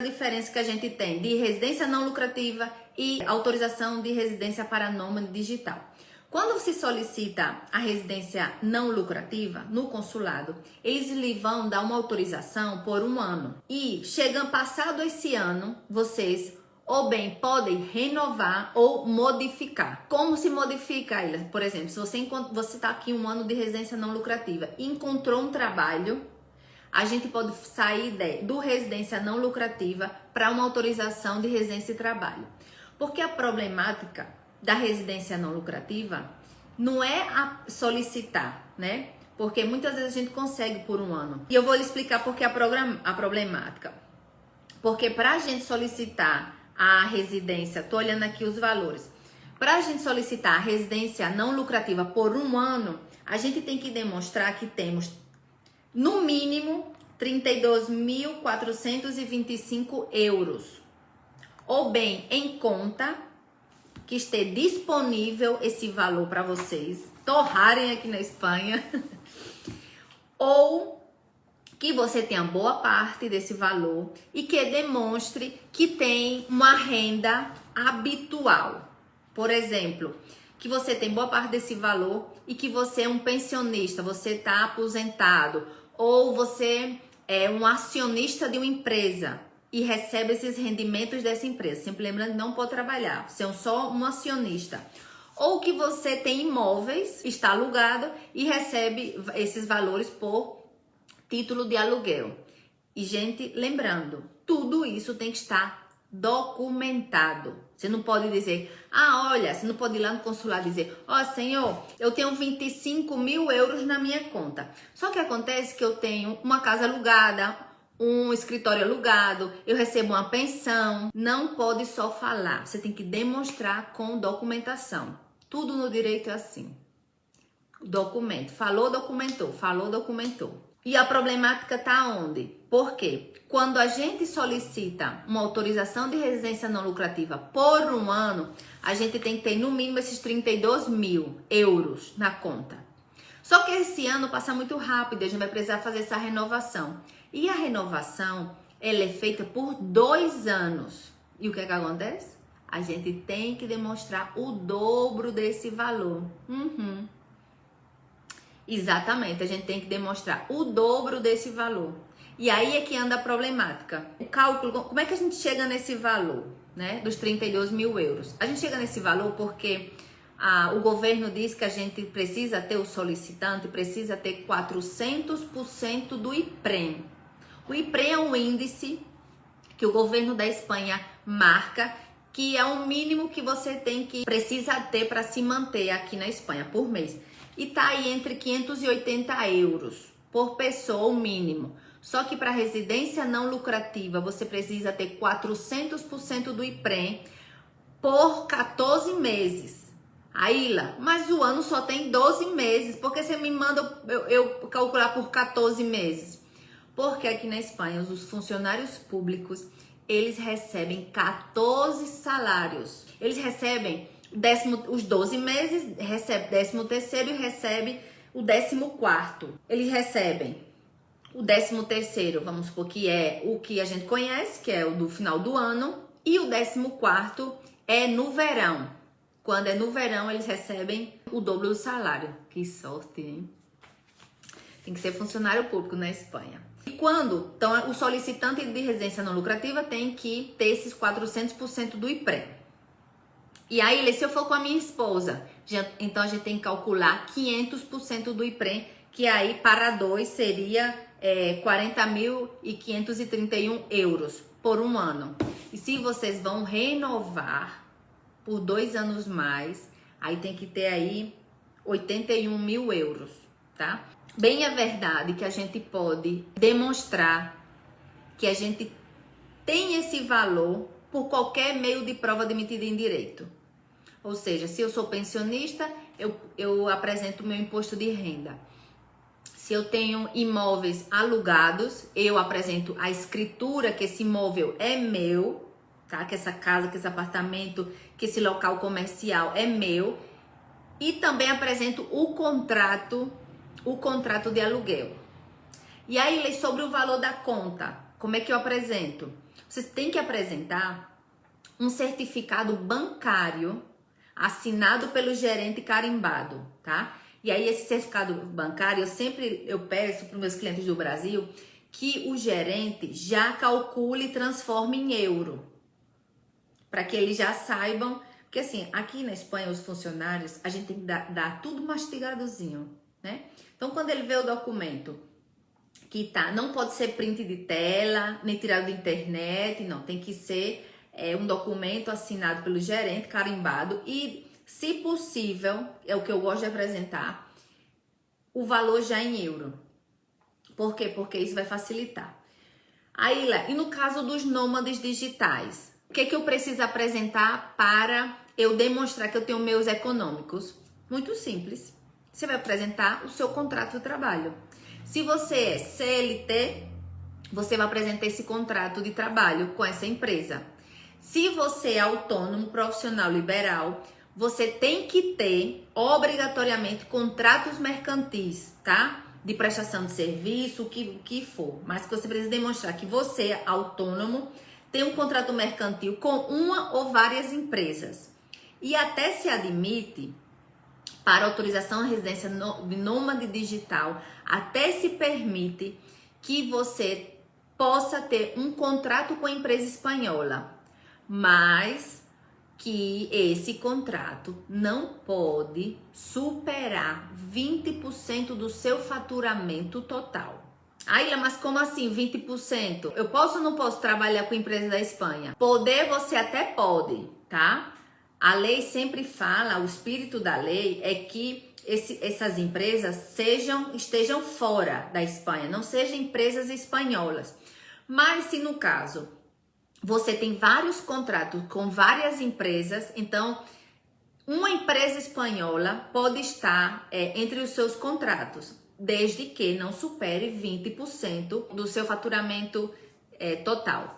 A diferença que a gente tem de residência não lucrativa e autorização de residência para nômade digital. Quando se solicita a residência não lucrativa no consulado, eles lhe vão dar uma autorização por 1 ano. E chegando passado esse ano, vocês ou bem podem renovar ou modificar. Como se modifica, Ayla? Por exemplo, se você está aqui 1 ano de residência não lucrativa e encontrou um trabalho, a gente pode sair do residência não lucrativa para uma autorização de residência e trabalho. Porque a problemática da residência não lucrativa não é a solicitar, né? Porque muitas vezes a gente consegue por 1 ano. E eu vou lhe explicar por que a problemática. Porque para a gente solicitar a residência, tô olhando aqui os valores. Para a gente solicitar a residência não lucrativa por 1 ano, a gente tem que demonstrar que temos no mínimo 32.425 euros. Ou bem, em conta, que esteja disponível esse valor para vocês torrarem aqui na Espanha. Ou que você tenha boa parte desse valor e que demonstre que tem uma renda habitual. Por exemplo, que você tem boa parte desse valor e que você é um pensionista, você está aposentado, ou você é um acionista de uma empresa e recebe esses rendimentos dessa empresa. Sempre lembrando que não pode trabalhar, você é só um acionista. Ou que você tem imóveis, está alugado e recebe esses valores por título de aluguel. E, gente, lembrando, tudo isso tem que estar documentado. Você não pode dizer, olha, você não pode ir lá no consulado e dizer, senhor, eu tenho 25.000 euros na minha conta. Só que acontece que eu tenho uma casa alugada, um escritório alugado, eu recebo uma pensão. Não pode só falar, você tem que demonstrar com documentação. Tudo no direito é assim. Documento. Falou, documentou. Falou, documentou. E a problemática está onde? Por quê? Quando a gente solicita uma autorização de residência não lucrativa por 1 ano, a gente tem que ter no mínimo esses 32.000 euros na conta. Só que esse ano passa muito rápido, a gente vai precisar fazer essa renovação. E a renovação, ela é feita por 2 anos. E o que é que acontece? A gente tem que demonstrar o dobro desse valor. Exatamente, a gente tem que demonstrar o dobro desse valor. E aí é que anda a problemática. O cálculo, como é que a gente chega nesse valor, né? Dos 32.000 euros? A gente chega nesse valor porque o governo diz que a gente precisa ter, o solicitante precisa ter 400% do IPREM. O IPREM é um índice que o governo da Espanha marca, que é o mínimo que você precisa ter para se manter aqui na Espanha por mês. E tá aí entre 580 euros por pessoa, o mínimo. Só que para residência não lucrativa, você precisa ter 400% do IPREM por 14 meses. Ayla, mas o ano só tem 12 meses. Por que você me manda eu calcular por 14 meses? Porque aqui na Espanha, os funcionários públicos, eles recebem 14 salários. Eles recebem os 12 meses, recebe 13º e recebe o 14º. Eles recebem o 13º, vamos supor que é o que a gente conhece, que é o do final do ano, e o 14º é no verão. Quando é no verão, eles recebem o dobro do salário. Que sorte, hein? Tem que ser funcionário público na Espanha. E quando? Então, o solicitante de residência não lucrativa tem que ter esses 400% do IPREM. E aí, se eu for com a minha esposa, então a gente tem que calcular 500% do IPREM, que aí para 2 seria 40.531 euros por 1 ano. E se vocês vão renovar por 2 anos mais, aí tem que ter aí 81.000 euros, tá? Bem é verdade que a gente pode demonstrar que a gente tem esse valor por qualquer meio de prova admitida em direito. Ou seja, se eu sou pensionista, eu apresento o meu imposto de renda. Se eu tenho imóveis alugados, eu apresento a escritura que esse imóvel é meu, tá? Que essa casa, que esse apartamento, que esse local comercial é meu. E também apresento o contrato de aluguel. E aí, sobre o valor da conta, como é que eu apresento? Você tem que apresentar um certificado bancário assinado pelo gerente carimbado, tá? E aí esse certificado bancário, eu peço para os meus clientes do Brasil que o gerente já calcule e transforme em euro, para que eles já saibam, porque assim, aqui na Espanha os funcionários, a gente tem que dar tudo mastigadozinho, né? Então quando ele vê o documento que tá, não pode ser print de tela, nem tirado da internet, não, tem que ser um documento assinado pelo gerente, carimbado e, se possível, é o que eu gosto de apresentar, o valor já em euro. Por quê? Porque isso vai facilitar. Aí, e no caso dos nômades digitais, o que eu preciso apresentar para eu demonstrar que eu tenho meios econômicos? Muito simples. Você vai apresentar o seu contrato de trabalho. Se você é CLT, você vai apresentar esse contrato de trabalho com essa empresa. Se você é autônomo, profissional liberal, você tem que ter obrigatoriamente contratos mercantis, tá? De prestação de serviço, o que for. Mas que você precisa demonstrar que você é autônomo, tem um contrato mercantil com uma ou várias empresas. E até se admite, para autorização à residência de nômade digital, até se permite que você possa ter um contrato com a empresa espanhola, mas que esse contrato não pode superar 20% do seu faturamento total. Aí, mas como assim 20%? Eu posso ou não posso trabalhar com empresa da Espanha? Poder você até pode, tá? A lei sempre fala, o espírito da lei é que essas empresas estejam fora da Espanha, não sejam empresas espanholas. Mas se no caso você tem vários contratos com várias empresas, então uma empresa espanhola pode estar entre os seus contratos, desde que não supere 20% do seu faturamento total.